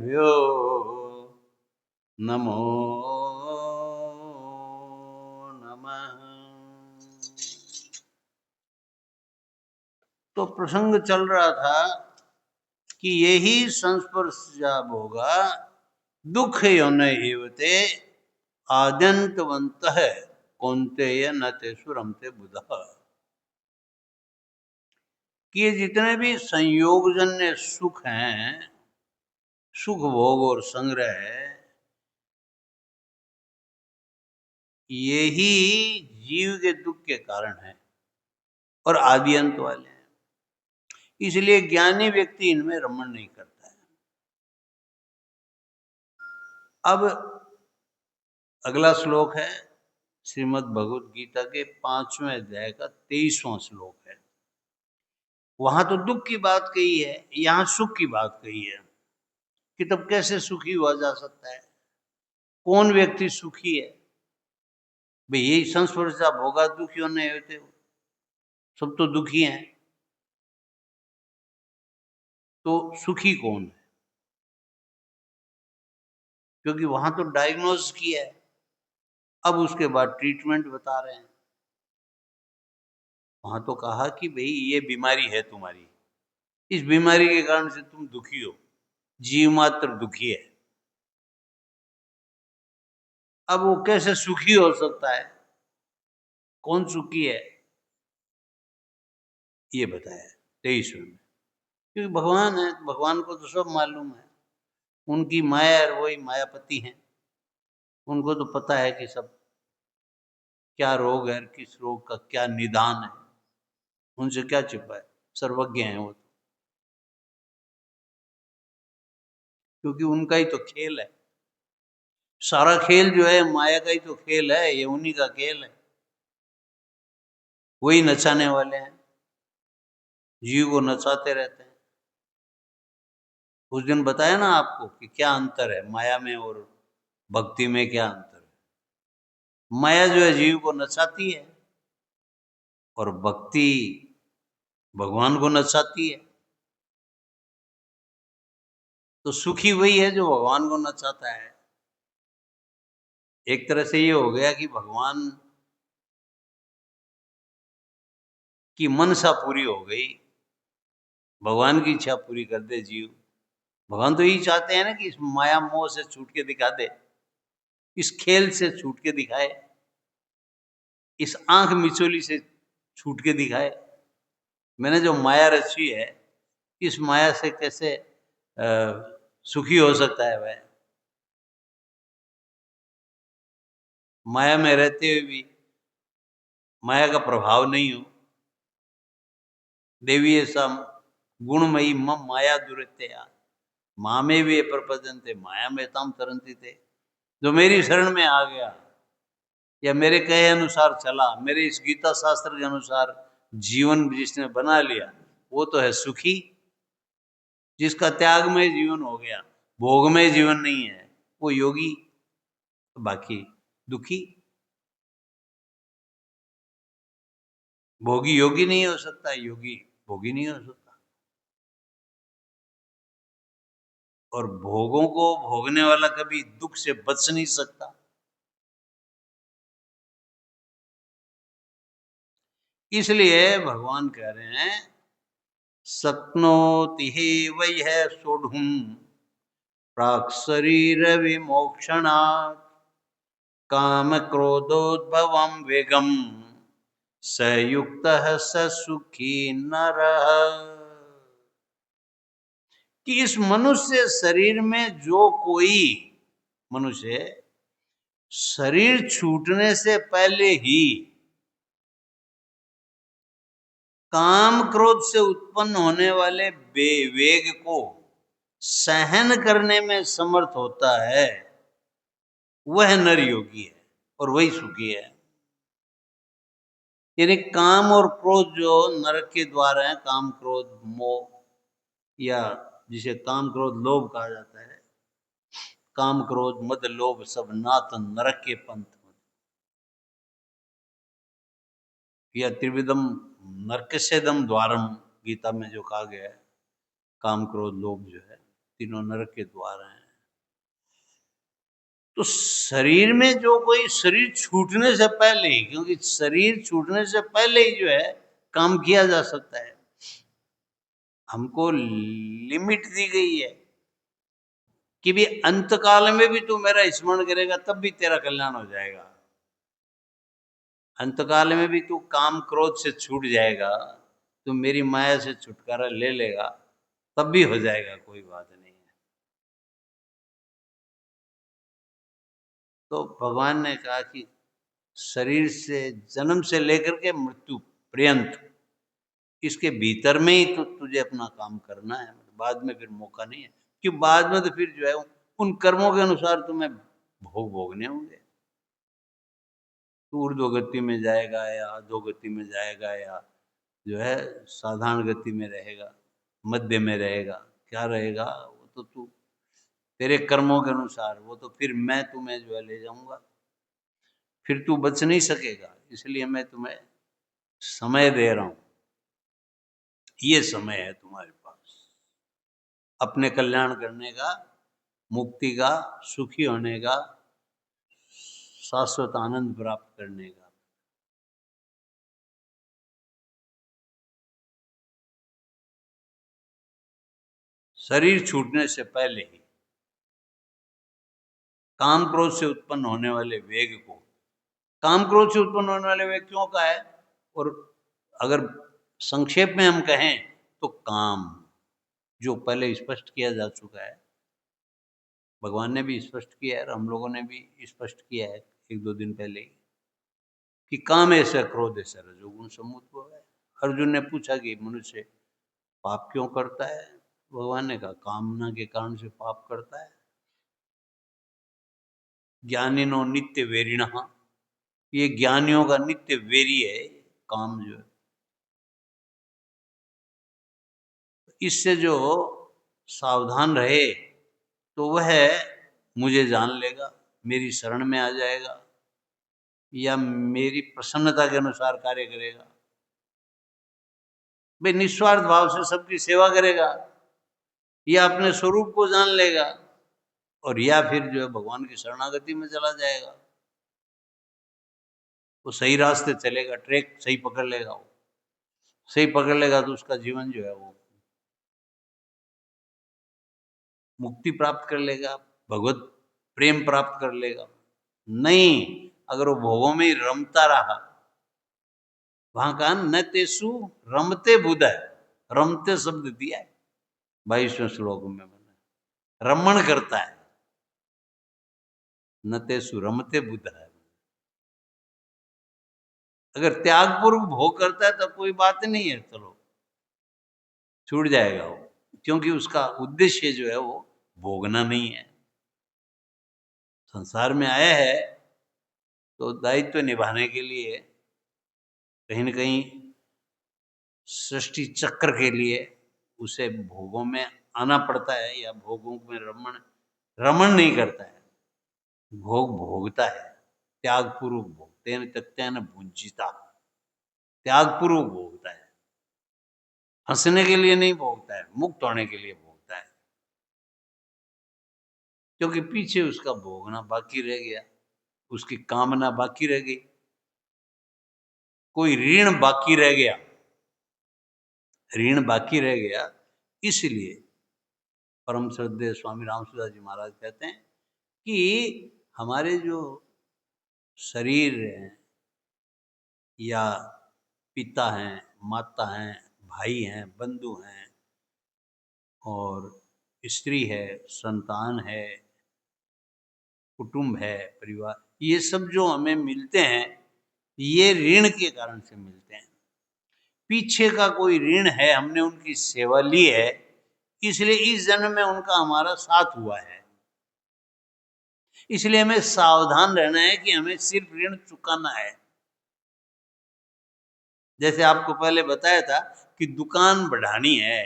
ऋषिकेभ्यो नमो नमः। तो प्रसंग चल रहा था कि यही संस्पर्शजा भोगा दुख योने एवते आद्यंतवंतः कौन्तेय न तेषु रमते बुधः। कि ये जितने भी संयोगजन्य सुख हैं, सुख भोग और संग्रह, यही जीव के दुख के कारण है और आदि अंत वाले हैं। इसलिए ज्ञानी व्यक्ति इनमें रमण नहीं करता है। अब अगला श्लोक है श्रीमद् भगवद गीता के 5वें अध्याय का 23वां श्लोक है। वहां तो दुख की बात कही है, यहां सुख की बात कही है कि तब कैसे सुखी हुआ जा सकता है, कौन व्यक्ति सुखी है। भाई यही संस्पर्शा भोगा दुखियों ने होते हो, सब तो दुखी हैं, तो सुखी कौन है? क्योंकि वहां तो डायग्नोज किया है, अब उसके बाद ट्रीटमेंट बता रहे हैं। वहां तो कहा कि भाई ये बीमारी है तुम्हारी, इस बीमारी के कारण से तुम दुखी हो, जीव मात्र दुखी है। अब वो कैसे सुखी हो सकता है, कौन सुखी है, ये बताया 23वें में। क्योंकि भगवान है, भगवान को तो सब मालूम है, उनकी माया और वही मायापति हैं, उनको तो पता है कि सब क्या रोग है, किस रोग का क्या निदान है, उनसे क्या छिपा है, सर्वज्ञ हैं वो। क्योंकि उनका ही तो खेल है, सारा खेल जो है माया का ही तो खेल है, ये उन्हीं का खेल है, वही नचाने वाले हैं, जीव को नचाते रहते हैं। उस दिन बताया ना आपको कि क्या अंतर है माया में और भक्ति में, क्या अंतर है। माया जो है जीव को नचाती है और भक्ति भगवान को नचाती है। तो सुखी वही है जो भगवान को नचाता है। एक तरह से ये हो गया कि भगवान की मनसा पूरी हो गई, भगवान की इच्छा पूरी कर दे जीव। भगवान तो यही चाहते हैं ना कि इस माया मोह से छूट के दिखा दे, इस खेल से छूट के दिखाए, इस आंख मिचोली से छूट के दिखाए। मैंने जो माया रची है, इस माया से कैसे सुखी हो सकता है वह, माया में रहते हुए भी माया का प्रभाव नहीं हो। देवी ऐसा गुणमयी मम माया दुरत्या मामे भी प्रपदनते माया में तम तरंती थे। जो मेरी शरण में आ गया या मेरे कहे अनुसार चला, मेरे इस गीता शास्त्र के अनुसार जीवन जिसने बना लिया, वो तो है सुखी। जिसका त्यागमय जीवन हो गया, भोगमय जीवन नहीं है, वो योगी। बाकी दुखी, भोगी योगी नहीं हो सकता, योगी भोगी नहीं हो सकता। और भोगों को भोगने वाला कभी दुख से बच नहीं सकता। इसलिए भगवान कह रहे हैं शक्नोति हे वह सोढ़ुम प्राक शरीर विमोक्षणात् काम क्रोधोद्भवम वेगम सयुक्त स सुखी नरः। कि इस मनुष्य शरीर में जो कोई मनुष्य शरीर छूटने से पहले ही काम क्रोध से उत्पन्न होने वाले वेग को सहन करने में समर्थ होता है, वह नर योगी है और वही सुखी है। यानी काम और क्रोध जो नरक के द्वार है, काम क्रोध मोह, या जिसे काम क्रोध लोभ कहा जाता है, काम क्रोध मद लोभ सब नाथ नरक के पंथ, या त्रिविधम नरकस्येदम द्वारम गीता में जो कहा गया है, काम क्रोध लोभ जो है तीनों नरक के द्वार हैं। तो शरीर में जो कोई शरीर छूटने से पहले ही, क्योंकि शरीर छूटने से पहले ही जो है काम किया जा सकता है, हमको लिमिट दी गई है कि भी अंत काल में भी तू मेरा स्मरण करेगा तब भी तेरा कल्याण हो जाएगा। अंत काल में भी तू काम क्रोध से छूट जाएगा, तू मेरी माया से छुटकारा ले लेगा तब भी हो जाएगा, कोई बात नहीं है। तो भगवान ने कहा कि शरीर से जन्म से लेकर के मृत्यु पर्यंत इसके भीतर में ही तो तुझे अपना काम करना है, बाद में फिर मौका नहीं है, क्योंकि बाद में तो फिर जो है उन कर्मों के अनुसार तुम्हें भोग भोगने होंगे। तू ऊर्ध्व गति में जाएगा या अधो गति में जाएगा, या जो है साधारण गति में रहेगा, मध्य में रहेगा, क्या रहेगा वो तो तू तेरे कर्मों के अनुसार, वो तो फिर मैं तुम्हें जो है ले जाऊंगा, फिर तू बच नहीं सकेगा। इसलिए मैं तुम्हें समय दे रहा हूं, ये समय है तुम्हारे पास अपने कल्याण करने का, मुक्ति का, सुखी होने का, शाश्वत आनंद प्राप्त करने का। शरीर छूटने से पहले ही काम क्रोध से उत्पन्न होने वाले वेग को, काम क्रोध से उत्पन्न होने वाले वेग क्यों का है, और अगर संक्षेप में हम कहें तो काम, जो पहले स्पष्ट किया जा चुका है, भगवान ने भी स्पष्ट किया है और हम लोगों ने भी स्पष्ट किया है एक दो दिन पहले ही, कि काम ऐसा क्रोध ऐसा रजोगुण समुद्भव है। अर्जुन ने पूछा कि मनुष्य पाप क्यों करता है, भगवान ने कहा कामना के कारण से पाप करता है। ज्ञानिनो नित्य वेरिण, ये ज्ञानियों का नित्य वेरी है काम जो है। इससे जो सावधान रहे तो वह मुझे जान लेगा, मेरी शरण में आ जाएगा, या मेरी प्रसन्नता के अनुसार कार्य करेगा। भाई निस्वार्थ भाव से सबकी सेवा करेगा, या अपने स्वरूप को जान लेगा, और या फिर जो है भगवान की शरणागति में चला जाएगा। वो सही रास्ते चलेगा, ट्रैक सही पकड़ लेगा, वो सही पकड़ लेगा तो उसका जीवन जो है वो मुक्ति प्राप्त कर लेगा, भगवत प्रेम प्राप्त कर लेगा। नहीं, अगर वो भोगों में ही रमता रहा, वहां कहा न तेसु रमते बुध है, रमते शब्द दिया है 22वें श्लोक में, बना रमण करता है, न तेसु रमते बुध है। अगर त्याग पूर्वक भोग करता है तो कोई बात नहीं है, चलो छूट जाएगा वो, क्योंकि उसका उद्देश्य जो है वो भोगना नहीं है। संसार में आया है तो दायित्व निभाने के लिए, कहीं न कहीं सृष्टि चक्र के लिए उसे भोगों में आना पड़ता है, या भोगों में रमण रमण नहीं करता है, भोग भोगता है, त्याग पूर्वक भोगते हैं, त्यक्तेन भुंजिता, त्याग पूर्वक भोगता है, हंसने के लिए नहीं भोगता है, मुक्त होने के लिए भोगता है, क्योंकि पीछे उसका भोगना बाकी रह गया, उसकी कामना बाकी रह गई, कोई ऋण बाकी रह गया, ऋण बाकी रह गया। इसलिए परम श्रद्धेय स्वामी रामसुदास जी महाराज कहते हैं कि हमारे जो शरीर है, या पिता हैं, माता हैं, भाई हैं, बंधु हैं, और स्त्री है, संतान है, कुटुंब है, परिवार, ये सब जो हमें मिलते हैं ये ऋण के कारण से मिलते हैं। पीछे का कोई ऋण है, हमने उनकी सेवा ली है, इसलिए इस जन्म में उनका हमारा साथ हुआ है। इसलिए हमें सावधान रहना है कि हमें सिर्फ ऋण चुकाना है। जैसे आपको पहले बताया था कि दुकान बढ़ानी है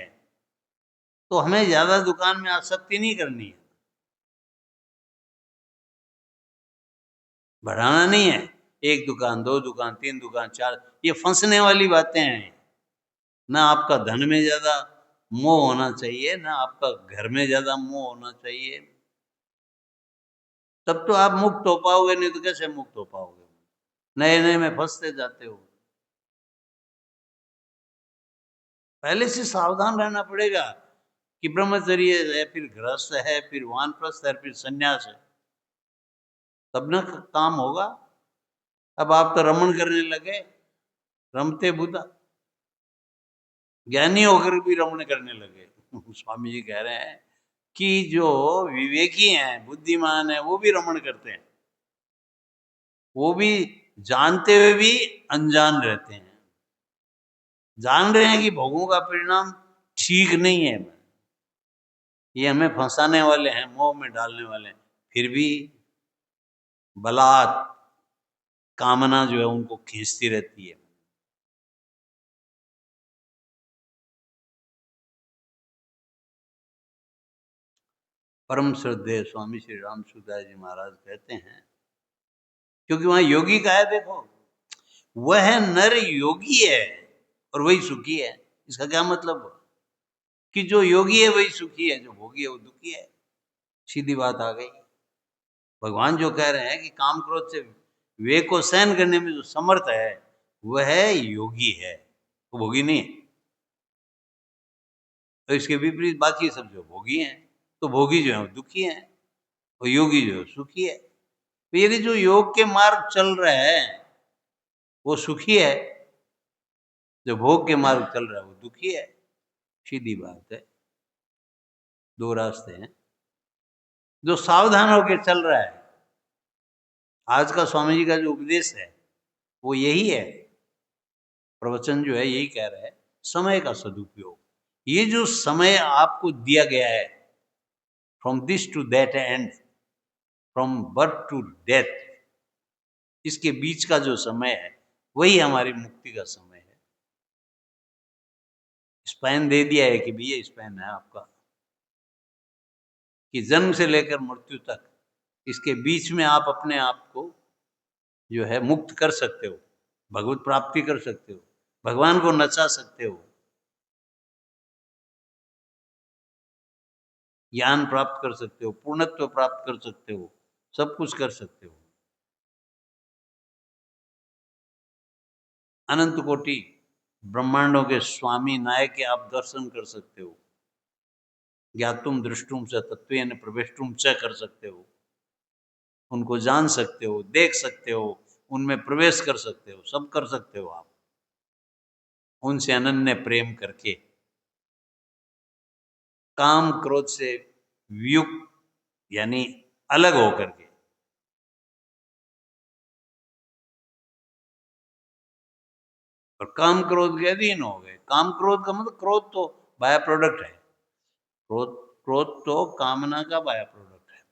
तो हमें ज्यादा दुकान में आसक्ति नहीं करनी है, बढ़ाना नहीं है। एक दुकान, दो दुकान, तीन दुकान, चार, ये फंसने वाली बातें हैं। ना आपका धन में ज्यादा मोह होना चाहिए, ना आपका घर में ज्यादा मोह होना चाहिए। तब तो आप मुक्त हो पाओगे, नहीं तो कैसे मुक्त हो पाओगे? नए नए में फंसते जाते हो। पहले से सावधान रहना पड़ेगा कि ब्रह्मचर्य है, फिर गृहस्थ है, फिर वानप्रस्थ है, फिर संन्यास है, तब ना काम होगा। अब आप तो रमण करने लगे, रमते बुधा, ज्ञानी होकर भी रमण करने लगे। स्वामी जी कह रहे हैं कि जो विवेकी हैं, बुद्धिमान है, वो भी रमण करते हैं, वो भी जानते हुए भी अनजान रहते हैं। जान रहे हैं कि भोगों का परिणाम ठीक नहीं है, ये हमें फंसाने वाले हैं, मोह में डालने वाले हैं, फिर भी बलात् कामना जो है उनको खींचती रहती है। परम श्रद्धेय स्वामी श्री राम सुखदास जी महाराज कहते हैं, क्योंकि वहां योगी का है, देखो, वह नर योगी है और वही सुखी है। इसका क्या मतलब? कि जो योगी है वही सुखी है, जो भोगी है वो दुखी है। सीधी बात आ गई। भगवान जो कह रहे हैं कि काम क्रोध से विवेक को सहन करने में जो समर्थ है वह योगी है, वो भोगी नहीं है। तो इसके विपरीत बाकी सब जो भोगी हैं, तो भोगी जो है वो दुखी है, और योगी जो है सुखी है। तो यदि जो योग के मार्ग चल रहा है वो सुखी है, जो भोग के मार्ग चल रहा है वो दुखी है। सीधी बात है। दो रास्ते हैं। जो सावधान होकर चल रहा है, आज का स्वामी जी का जो उपदेश है वो यही है, प्रवचन जो है यही कह रहा है, समय का सदुपयोग। ये जो समय आपको दिया गया है, from this to that end, from birth to death, इसके बीच का जो समय है वही हमारी मुक्ति का समय है। स्पैन दे दिया है कि भैया स्पैन है आपका, कि जन्म से लेकर मृत्यु तक इसके बीच में आप अपने आप को जो है मुक्त कर सकते हो, भगवत प्राप्ति कर सकते हो, भगवान को नचा सकते हो, ज्ञान प्राप्त कर सकते हो, पूर्णत्व प्राप्त कर सकते हो, सब कुछ कर सकते हो। अनंत कोटि ब्रह्मांडों के स्वामी नायक के आप दर्शन कर सकते हो, ज्ञातुम दृष्टुम च तत्वेन प्रवेष्टुम च कर सकते हो, उनको जान सकते हो, देख सकते हो, उनमें प्रवेश कर सकते हो, सब कर सकते हो आप, उनसे अनन्य प्रेम करके, काम क्रोध से वियुक्त यानी अलग होकर के। और काम क्रोध के अधीन हो गए। काम क्रोध का मतलब, क्रोध तो बाय प्रोडक्ट है, क्रोध क्रोध तो कामना का बाय प्रोडक्ट है।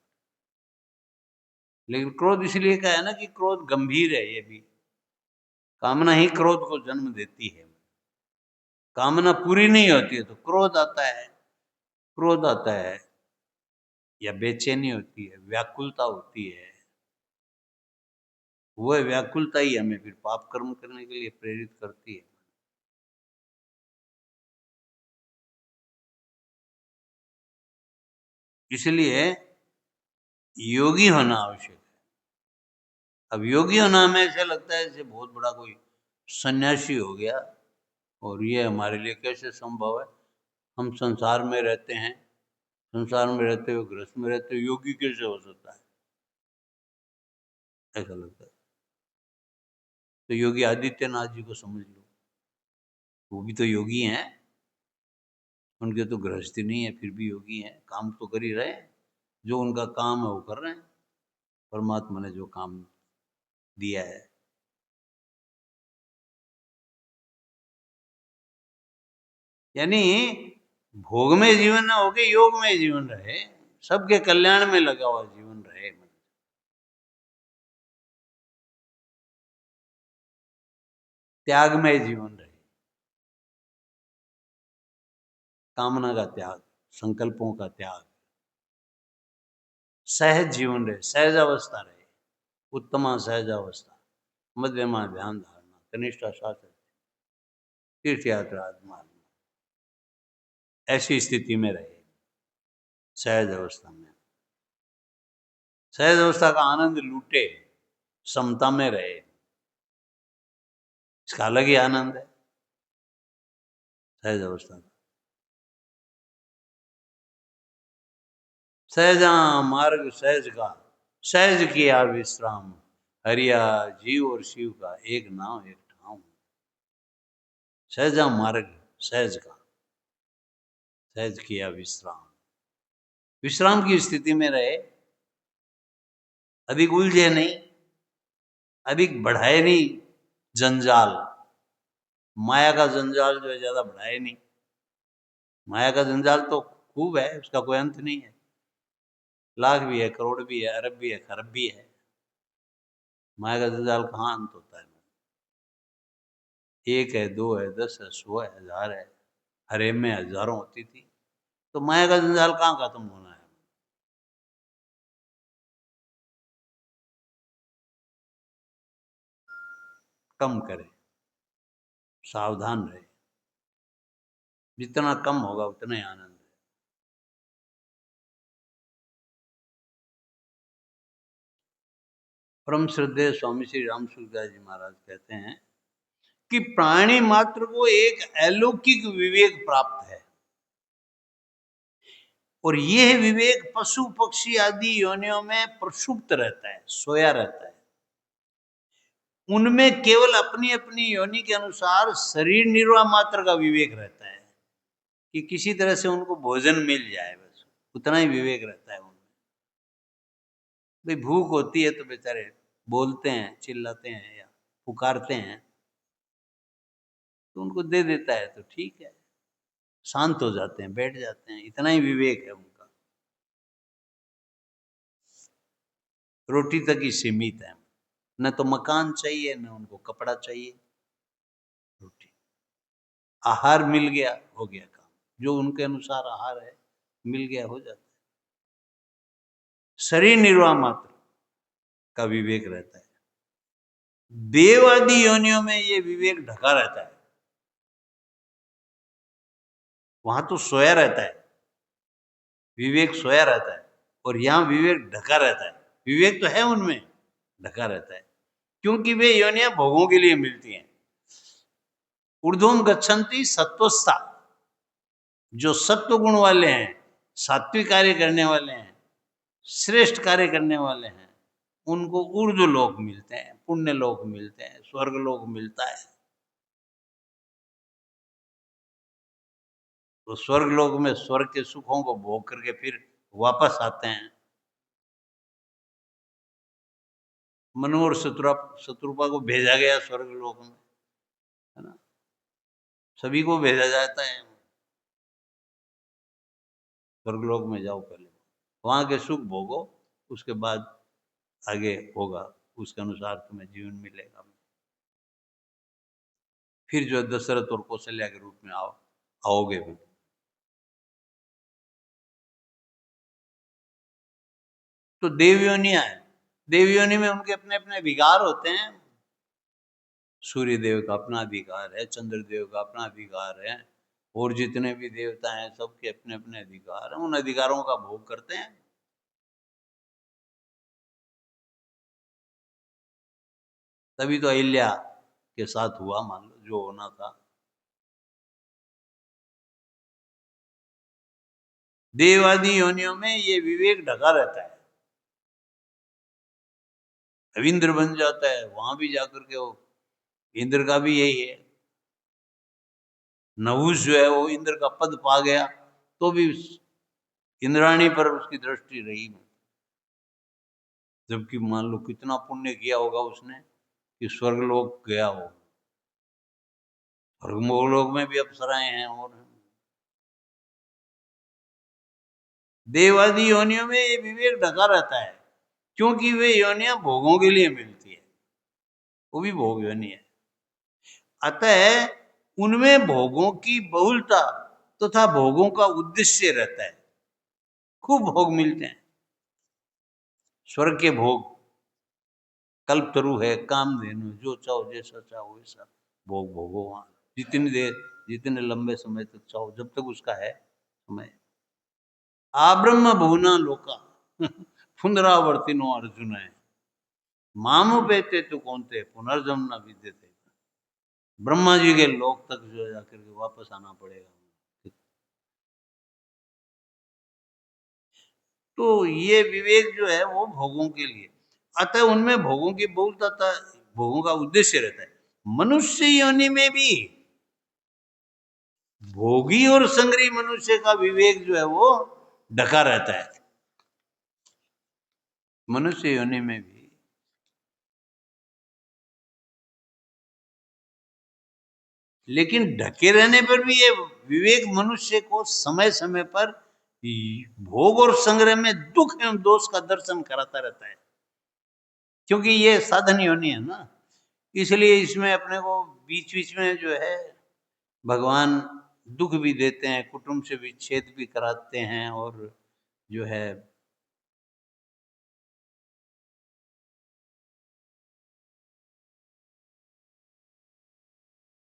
लेकिन क्रोध इसलिए का है ना कि क्रोध गंभीर है। ये भी कामना ही क्रोध को जन्म देती है। कामना पूरी नहीं होती है तो क्रोध आता है। क्रोध आता है या बेचैनी होती है, व्याकुलता होती है। वह व्याकुलता ही हमें फिर पाप कर्म करने के लिए प्रेरित करती है। इसलिए योगी होना आवश्यक है। अब योगी होना हमें ऐसा लगता है जैसे बहुत बड़ा कोई सन्यासी हो गया, और ये हमारे लिए कैसे संभव है? हम संसार में रहते हैं, संसार में रहते हुए गृहस्थ में रहते हुए योगी कैसे हो सकता है? ऐसा लगता है। तो योगी आदित्यनाथ जी को समझ लो, वो भी तो योगी हैं। उनके तो गृहस्थी नहीं है, फिर भी योगी हैं, काम तो कर ही रहे हैं। जो उनका काम है वो कर रहे हैं, परमात्मा ने जो काम दिया है। यानी भोग में जीवन ना होके योग में जीवन रहे, सबके कल्याण में लगा हुआ जीवन रहे, त्याग में जीवन रहे, कामना का त्याग, संकल्पों का त्याग, सहज जीवन रहे, सहज अवस्था रहे, उत्तमा सहज अवस्था, मध्यमा ध्यान धारणा, कनिष्ठा शास्त्र, तीर्थ यात्रा मार्ग, ऐसी स्थिति में रहे, सहज अवस्था में। सहज अवस्था का आनंद लूटे, समता में रहे, इसका अलग ही आनंद है सहज अवस्था का। सहजा मार्ग सहज का, सहज किया विश्राम, हरिया जीव और शिव का एक नाम एक ठाम। सहजा मार्ग सहज का, सहज किया विश्राम, विश्राम की स्थिति में रहे, अधिक उलझे नहीं, अधिक बढ़ाए नहीं जंजाल, माया का जंजाल जो है ज्यादा बढ़ाए नहीं। माया का जंजाल तो खूब है, उसका कोई अंत नहीं है, लाख भी है, करोड़ भी है, अरब भी है, खरब भी है। माया का जंजाल कहाँ अंत होता है? एक है, दो है, 10 है, 100 है, 1000 है, हरे में हजारों होती थी, तो माया का जंजाल कहाँ खत्म होना है? कम करे, सावधान रहे, जितना कम होगा उतना ही आनंद है। परम श्रद्धेय स्वामी श्री राम सुखदास जी महाराज कहते हैं कि प्राणी मात्र को एक अलौकिक विवेक प्राप्त है, और यह विवेक पशु पक्षी आदि योनियों में प्रसुप्त रहता है, सोया रहता है। उनमें केवल अपनी अपनी योनि के अनुसार शरीर निर्वाह मात्र का विवेक रहता है, कि किसी तरह से उनको भोजन मिल जाए, बस उतना ही विवेक रहता है उनमें। भाई भूख होती है तो बेचारे बोलते हैं, चिल्लाते हैं या पुकारते हैं, तो उनको दे देता है तो ठीक है, शांत हो जाते हैं, बैठ जाते हैं, इतना ही विवेक है उनका। रोटी तक ही सीमित है, न तो मकान चाहिए, न उनको कपड़ा चाहिए, रोटी, आहार मिल गया, हो गया काम, जो उनके अनुसार आहार है मिल गया, हो जाता है। शरीर निर्वाह मात्र का विवेक रहता है। देव आदि योनियों में ये विवेक ढका रहता है, वहां तो सोया रहता है, विवेक सोया रहता है, और यहां विवेक ढका रहता है। विवेक तो है उनमें, ढका रहता है, क्योंकि वे योनियां भोगों के लिए मिलती हैं। ऊर्ध्वम गच्छन्ति सत्वस्था, जो सत्व गुण वाले हैं, सात्विक कार्य करने वाले हैं, श्रेष्ठ कार्य करने वाले हैं, उनको ऊर्ध्व लोक मिलते हैं, पुण्य लोक मिलते हैं, स्वर्ग लोक मिलता है। तो स्वर्ग लोक में स्वर्ग के सुखों को भोग करके फिर वापस आते हैं। मनु और शत्रुपा को भेजा गया स्वर्ग लोक में, है ना, सभी को भेजा जाता है स्वर्ग लोक में, जाओ पहले वहां के सुख भोगो, उसके बाद आगे होगा, उसके अनुसार तुम्हें जीवन मिलेगा। फिर जो दशरथ और कौशल्या के रूप में आओगे भी। तो देवयोनियां है, देवयोनि में उनके अपने अपने विकार होते हैं। सूर्य देव का अपना अधिकार है, चंद्र देव का अपना अधिकार है, और जितने भी देवता हैं सबके अपने अपने अधिकार हैं, उन अधिकारों का भोग करते हैं। तभी तो अहिल्या के साथ हुआ, मान लो जो होना था। देवादि योनियों में ये विवेक ढका रहता है, अब इंद्र बन जाता है, वहां भी जाकर के वो इंद्र का भी यही है। नहुष जो है वो इंद्र का पद पा गया, तो भी इंद्राणी पर उसकी दृष्टि रही, जबकि मान लो कितना पुण्य किया होगा उसने कि स्वर्गलोक गया हो, स्वर्गलोक में भी अप्सराएं हैं। और देवादि योनियों में ये विवेक ढका रहता है, क्योंकि वे योनियां भोगों के लिए मिलती है, वो भी भोग योनि है। अतः उनमें भोगों की बहुलता तथा भोगों का उद्देश्य रहता है, खूब भोग मिलते हैं। स्वर्ग के भोग कल्पतरु है, कामधेनु, जो चाहो जैसा चाहो वैसा भोग भोगो, वहां जितनी देर, जितने लंबे समय तक चाहो, जब तक उसका है समय। आब्रह्म भुवना लोका पुनरावर्तिनो अर्जुन है, मामुपेते तु कौन्ते पुनर्जन्म न विद्यते। ब्रह्मा जी के लोक तक जो जाकर के वापस आना पड़ेगा। तो ये विवेक जो है वो भोगों के लिए, अतः उनमें भोगों की बहुलता, भोगों का उद्देश्य रहता है। मनुष्य योनि में भी भोगी और संग्रही मनुष्य का विवेक जो है वो ढका रहता है, मनुष्य योनि में भी। लेकिन ढके रहने पर भी ये विवेक मनुष्य को समय समय पर भोग और संग्रह में दुख एवं दोष का दर्शन कराता रहता है, क्योंकि ये साधन योनि है ना, इसलिए इसमें अपने को बीच बीच में जो है भगवान दुख भी देते हैं, कुटुंब से विच्छेद भी कराते हैं, और जो है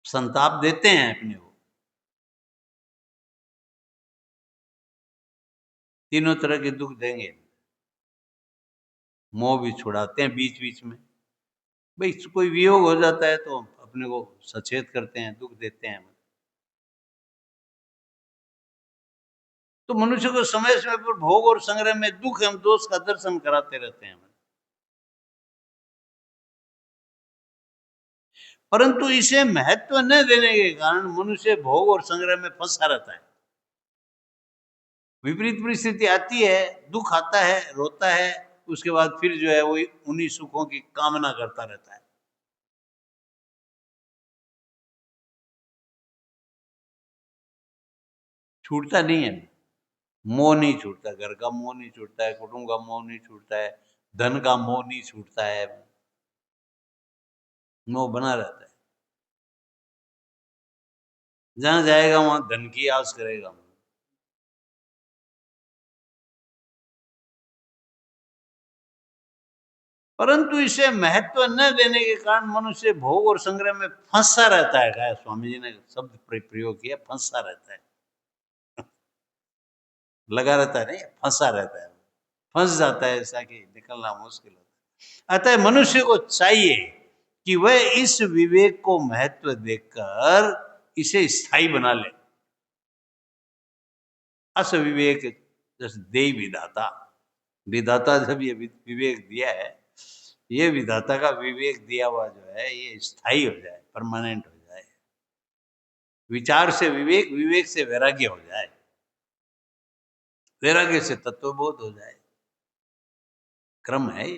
संताप देते हैं अपने को। तीनों तरह के दुख देंगे, मोह भी छुड़ाते हैं बीच बीच में। भाई कोई वियोग हो जाता है तो अपने को सचेत करते हैं, दुख देते हैं। तो मनुष्य को समय समय पर भोग और संग्रह में दुख एवं दोष का दर्शन कराते रहते हैं, परंतु इसे महत्व न देने के कारण मनुष्य भोग और संग्रह में फंसा रहता है। विपरीत परिस्थिति आती है, दुख आता है, रोता है, उसके बाद फिर जो है वो उन्हीं सुखों की कामना करता रहता है। छूटता नहीं है, मोह नहीं छूटता, घर का मोह नहीं छूटता है, कुटुंब का मोह नहीं छूटता है, धन का मोह नहीं छूटता है, मोह बना रहता है। जहां जाएगा वहां धन की आस करेगा। परंतु इसे महत्व न देने के कारण मनुष्य भोग और संग्रह में फंसा रहता है। क्या स्वामी जी ने शब्द प्रयोग किया, फंसा रहता है, लगा रहता है नहीं, फंसा रहता है, फंस जाता है, ऐसा कि निकलना मुश्किल होता है। अतः मनुष्य को चाहिए कि वह इस विवेक को महत्व देकर इसे स्थायी बना ले। अस विवेक जैसे दे विधाता, विधाता जब ये विवेक दिया है, ये विधाता का विवेक दिया हुआ जो है ये स्थायी हो जाए, परमानेंट हो जाए। विचार से विवेक, विवेक से वैराग्य हो जाए, वैराग्य से तत्वबोध हो जाए। क्रम है ये।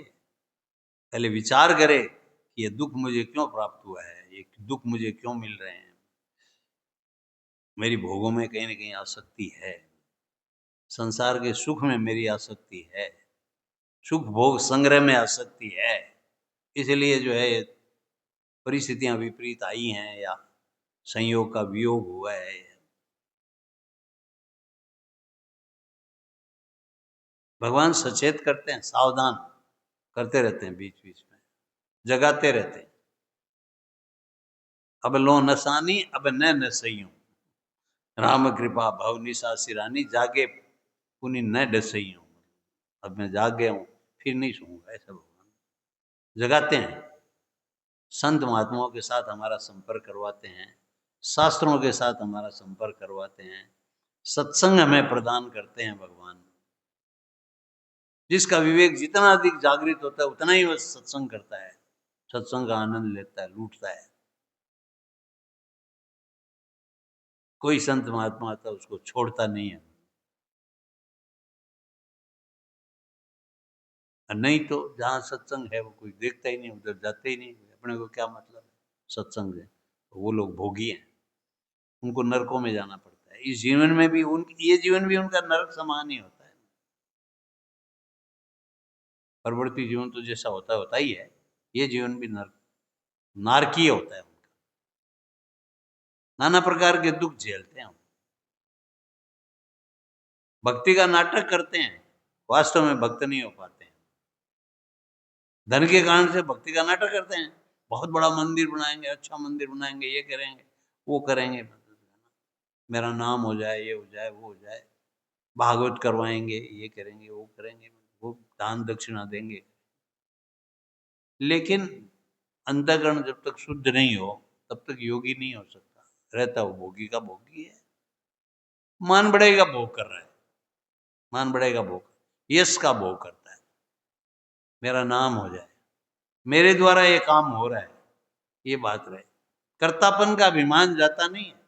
पहले विचार करे कि ये दुख मुझे क्यों प्राप्त हुआ है, ये दुख मुझे क्यों मिल रहे हैं, मेरी भोगों में कहीं ना कहीं आसक्ति है, संसार के सुख में मेरी आसक्ति है, सुख भोग संग्रह में आसक्ति है, इसलिए जो है परिस्थितियां विपरीत आई हैं या संयोग का वियोग हुआ है। भगवान सचेत करते हैं, सावधान करते रहते हैं, बीच बीच में जगाते रहते हैं। अब लो नसानी अब न नसइयों, राम कृपा भव निशा सिरानी, जागे पुनि न डसइयों। अब मैं जाग गया हूं, फिर नहीं सोऊंगा, ऐसा भगवान जगाते हैं। संत महात्माओं के साथ हमारा संपर्क करवाते हैं, शास्त्रों के साथ हमारा संपर्क करवाते हैं, सत्संग हमें प्रदान करते हैं भगवान। जिसका विवेक जितना अधिक जागृत होता है उतना ही वह सत्संग करता है, सत्संग का आनंद लेता है, लूटता है। कोई संत महात्मा आता उसको छोड़ता नहीं है, और नहीं तो जहाँ सत्संग है वो कोई देखता ही नहीं, उधर जाते ही नहीं, अपने को क्या मतलब है सत्संग से। तो वो लोग भोगी हैं, उनको नरकों में जाना पड़ता है। इस जीवन में भी ये जीवन भी उनका नरक समान ही होता है। परवर्ती जीवन तो जैसा होता ही है, ये जीवन भी नारकीय होता है उनका। नाना प्रकार के दुख झेलते हैं, भक्ति का नाटक करते हैं, वास्तव में भक्त नहीं हो पाते हैं। धन के कारण से भक्ति का नाटक करते हैं, बहुत बड़ा मंदिर बनाएंगे, अच्छा मंदिर बनाएंगे, ये करेंगे वो करेंगे, मेरा नाम हो जाए, ये हो जाए, वो हो जाए, भागवत करवाएंगे, ये करेंगे वो करेंगे। वो दान दक्षिणा देंगे, लेकिन अंतःकरण जब तक शुद्ध नहीं हो तब तक योगी नहीं हो सकता। रहता वो भोगी का भोगी है, मान बढ़ेगा भोग कर रहा है, मान बढ़ेगा भोग, यश का भोग करता है, मेरा नाम हो जाए, मेरे द्वारा ये काम हो रहा है, ये बात रहे। कर्तापन का अभिमान जाता नहीं है,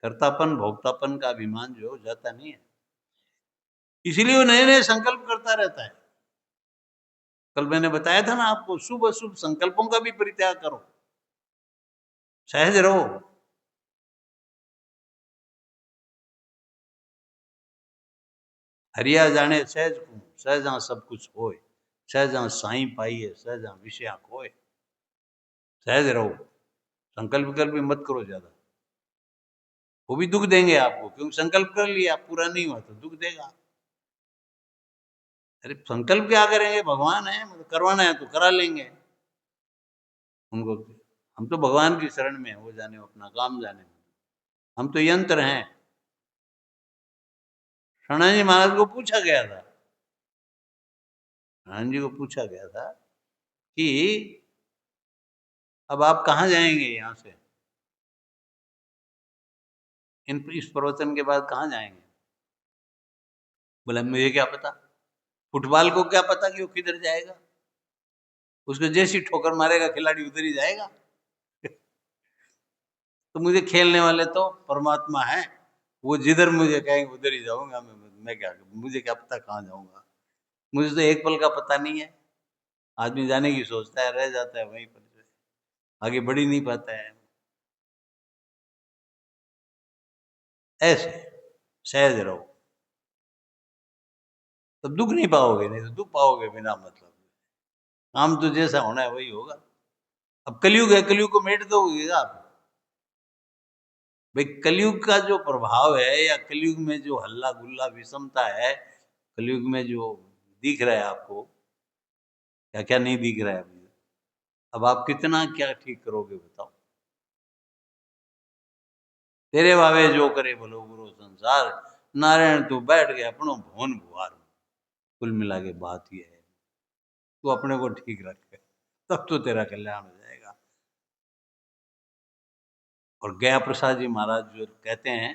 कर्तापन भोक्तापन का अभिमान जो जाता नहीं है, इसीलिए वो नए नए संकल्प करता रहता है। कल मैंने बताया था ना आपको, शुभ अशुभ संकल्पों का भी परित्याग करो, सहज रहो। हरिया जाने सहज को, सहजा सब कुछ होए, सहजा साई पाइए, सहजा विषया खोए। सहज रहो, संकल्प विकल्प भी मत करो ज्यादा, वो भी दुख देंगे आपको, क्योंकि संकल्प कर लिया पूरा नहीं हुआ तो दुख देगा। अरे संकल्प क्या करेंगे, भगवान है, मतलब करवाना है तो करा लेंगे उनको। हम तो भगवान की शरण में है, वो जाने अपना काम जाने, हम तो यंत्र हैं। शरणानंद जी महाराज को पूछा गया था, शरणानंद जी को पूछा गया था कि अब आप कहाँ जाएंगे यहाँ से, इस प्रवचन के बाद कहाँ जाएंगे? बोला मुझे क्या पता, फुटबॉल को क्या पता कि वो किधर जाएगा, उसको जैसी ठोकर मारेगा खिलाड़ी उधर ही जाएगा। तो मुझे खेलने वाले तो परमात्मा है, वो जिधर मुझे कहेंगे उधर ही जाऊंगा। मैं क्या, मुझे क्या पता कहाँ जाऊंगा, मुझे तो एक पल का पता नहीं है। आदमी जाने की सोचता है, रह जाता है वहीं पर, आगे बढ़ ही नहीं पाता है। ऐसे सहज रहो, तब दुख नहीं पाओगे, नहीं तो दुख पाओगे बिना मतलब। काम तो जैसा होना है वही होगा। अब कलयुग है, कलयुग को मेट दोगे आप? भाई कलयुग का जो प्रभाव है, या कलयुग में जो हल्ला गुल्ला विषमता है, कलयुग में जो दिख रहा है आपको, क्या क्या नहीं दिख रहा है अभी, अब आप कितना क्या ठीक करोगे बताओ। तेरे भावे जो करे भलो बुरो संसार, नारायण तू बैठ गया अपनो भवन भुआर। कुल मिला के बात ये है, तू अपने को ठीक रख, तब तो तेरा कल्याण हो जाएगा। और गया प्रसाद जी महाराज जो कहते हैं,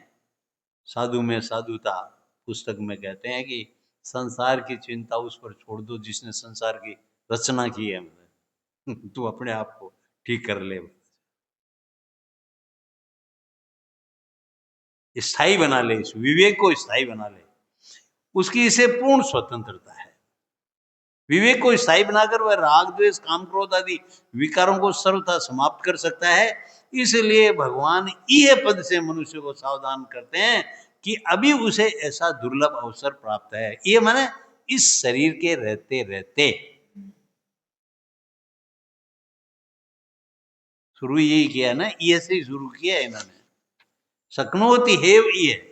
साधु में साधुता पुस्तक में कहते हैं कि संसार की चिंता उस पर छोड़ दो जिसने संसार की रचना की है, तू अपने आप को ठीक कर ले, स्थायी बना ले, इस विवेक को स्थायी बना ले, उसकी इसे पूर्ण स्वतंत्रता है। विवेक को स्थायी बनाकर वह राग द्वेष काम क्रोध आदि विकारों को सर्वथा समाप्त कर सकता है। इसलिए भगवान ये पद से मनुष्य को सावधान करते हैं कि अभी उसे ऐसा दुर्लभ अवसर प्राप्त है, ये माने इस शरीर के रहते रहते। शुरू यही किया ना, ये से ही शुरू किया है इन्होंने, शक्नोति हेव ये।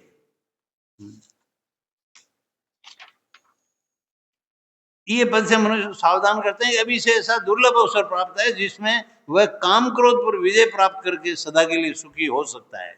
ये पद से मनुष्य सावधान करते हैं कि अभी से ऐसा दुर्लभ अवसर प्राप्त है जिसमें वह काम क्रोध पर विजय प्राप्त करके सदा के लिए सुखी हो सकता है।